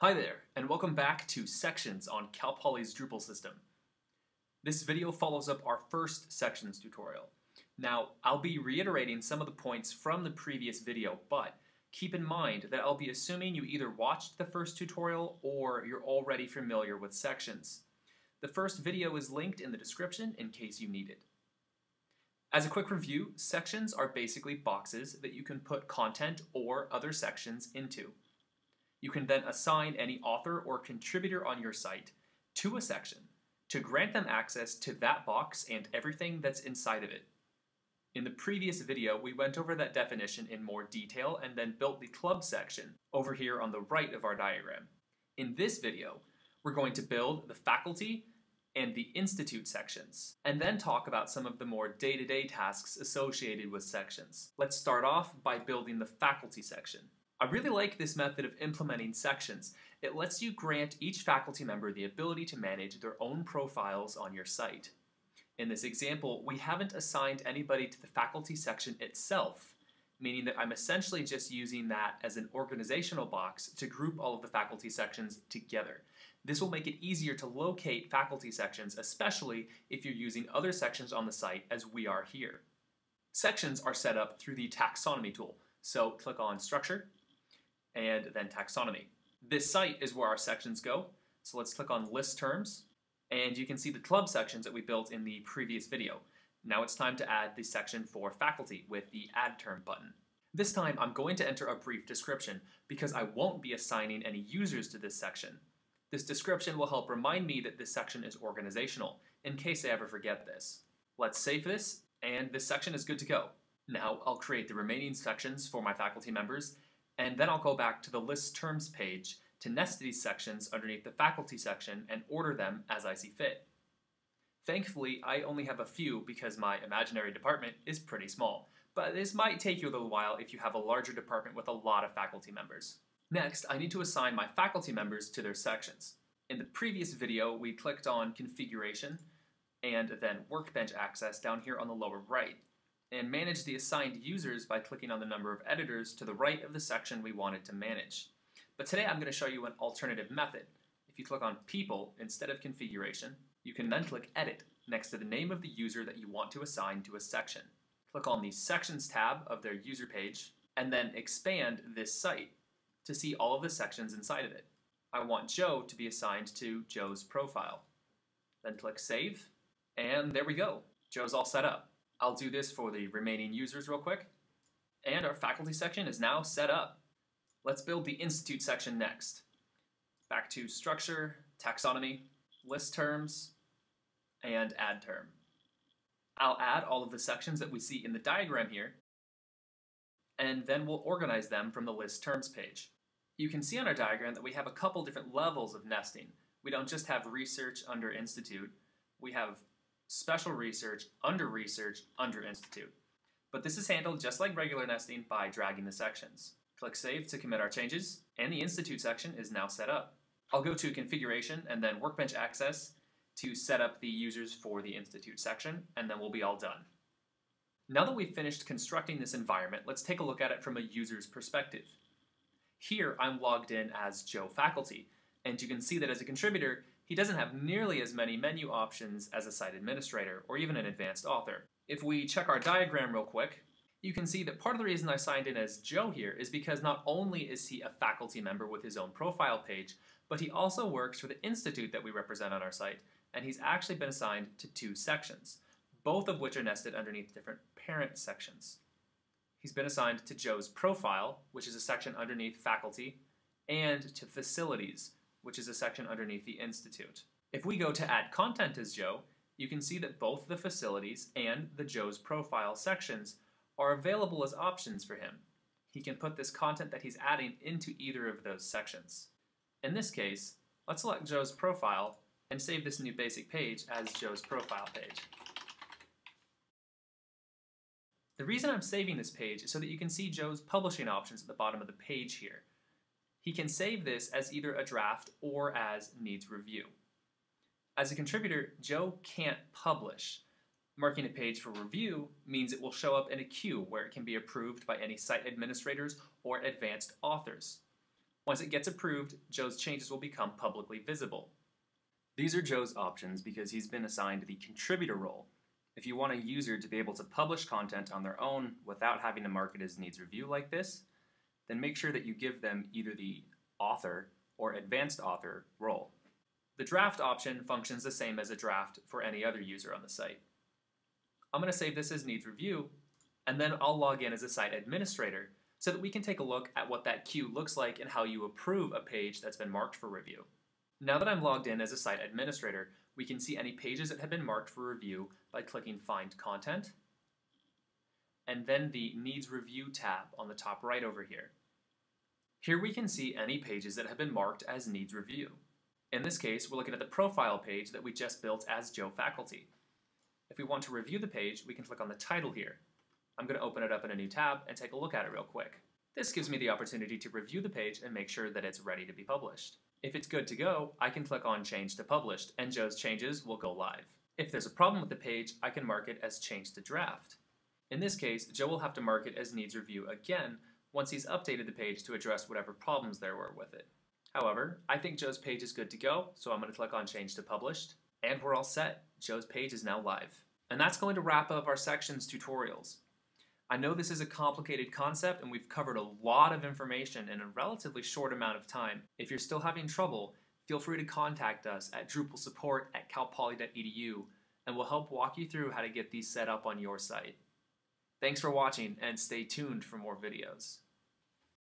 Hi there, and welcome back to Sections on Cal Poly's Drupal system. This video follows up our first Sections tutorial. Now, I'll be reiterating some of the points from the previous video, but keep in mind that I'll be assuming you either watched the first tutorial or you're already familiar with sections. The first video is linked in the description in case you need it. As a quick review, sections are basically boxes that you can put content or other sections into. You can then assign any author or contributor on your site to a section to grant them access to that box and everything that's inside of it. In the previous video, we went over that definition in more detail and then built the club section over here on the right of our diagram. In this video, we're going to build the faculty and the institute sections, and then talk about some of the more day-to-day tasks associated with sections. Let's start off by building the faculty section. I really like this method of implementing sections. It lets you grant each faculty member the ability to manage their own profiles on your site. In this example, we haven't assigned anybody to the faculty section itself, meaning that I'm essentially just using that as an organizational box to group all of the faculty sections together. This will make it easier to locate faculty sections, especially if you're using other sections on the site as we are here. Sections are set up through the taxonomy tool, so click on Structure, and then Taxonomy. This site is where our sections go, so let's click on List Terms, and you can see the club sections that we built in the previous video. Now it's time to add the section for faculty with the Add Term button. This time I'm going to enter a brief description because I won't be assigning any users to this section. This description will help remind me that this section is organizational, in case I ever forget this. Let's save this, and this section is good to go. Now I'll create the remaining sections for my faculty members, and then I'll go back to the List Terms page to nest these sections underneath the faculty section and order them as I see fit. Thankfully, I only have a few because my imaginary department is pretty small, but this might take you a little while if you have a larger department with a lot of faculty members. Next, I need to assign my faculty members to their sections. In the previous video, we clicked on Configuration and then Workbench Access down here on the lower right, and manage the assigned users by clicking on the number of editors to the right of the section we wanted to manage. But today I'm going to show you an alternative method. If you click on People instead of Configuration, you can then click Edit next to the name of the user that you want to assign to a section. Click on the Sections tab of their user page, and then expand this site to see all of the sections inside of it. I want Joe to be assigned to Joe's profile. Then click Save, and there we go. Joe's all set up. I'll do this for the remaining users real quick. And our faculty section is now set up. Let's build the institute section next. Back to Structure, Taxonomy, List Terms, and Add Term. I'll add all of the sections that we see in the diagram here, and then we'll organize them from the List Terms page. You can see on our diagram that we have a couple different levels of nesting. We don't just have Research under Institute, we have Special Research under Institute. But this is handled just like regular nesting by dragging the sections. Click Save to commit our changes, and the Institute section is now set up. I'll go to Configuration and then Workbench Access to set up the users for the Institute section, and then we'll be all done. Now that we've finished constructing this environment, let's take a look at it from a user's perspective. Here I'm logged in as Joe Faculty, and you can see that as a contributor, he doesn't have nearly as many menu options as a site administrator or even an advanced author. If we check our diagram real quick, you can see that part of the reason I signed in as Joe here is because not only is he a faculty member with his own profile page, but he also works for the institute that we represent on our site, and he's actually been assigned to 2 sections, both of which are nested underneath different parent sections. He's been assigned to Joe's profile, which is a section underneath faculty, and to facilities, which is a section underneath the institute. If we go to add content as Joe, you can see that both the facilities and the Joe's profile sections are available as options for him. He can put this content that he's adding into either of those sections. In this case, let's select Joe's profile and save this new basic page as Joe's profile page. The reason I'm saving this page is so that you can see Joe's publishing options at the bottom of the page here. He can save this as either a draft or as needs review. As a contributor, Joe can't publish. Marking a page for review means it will show up in a queue where it can be approved by any site administrators or advanced authors. Once it gets approved, Joe's changes will become publicly visible. These are Joe's options because he's been assigned the contributor role. If you want a user to be able to publish content on their own without having to mark it as needs review like this, then make sure that you give them either the author or advanced author role. The draft option functions the same as a draft for any other user on the site. I'm going to save this as needs review, and then I'll log in as a site administrator so that we can take a look at what that queue looks like and how you approve a page that's been marked for review. Now that I'm logged in as a site administrator, we can see any pages that have been marked for review by clicking Find Content, and then the Needs Review tab on the top right over here. Here we can see any pages that have been marked as Needs Review. In this case, we're looking at the profile page that we just built as Joe Faculty. If we want to review the page, we can click on the title here. I'm going to open it up in a new tab and take a look at it real quick. This gives me the opportunity to review the page and make sure that it's ready to be published. If it's good to go, I can click on Change to Published, and Joe's changes will go live. If there's a problem with the page, I can mark it as Change to Draft. In this case, Joe will have to mark it as Needs Review again once he's updated the page to address whatever problems there were with it. However, I think Joe's page is good to go, so I'm going to click on Change to Published, and we're all set. Joe's page is now live. And that's going to wrap up our sections tutorials. I know this is a complicated concept and we've covered a lot of information in a relatively short amount of time. If you're still having trouble, feel free to contact us at drupalsupport@calpoly.edu and we'll help walk you through how to get these set up on your site. Thanks for watching and stay tuned for more videos.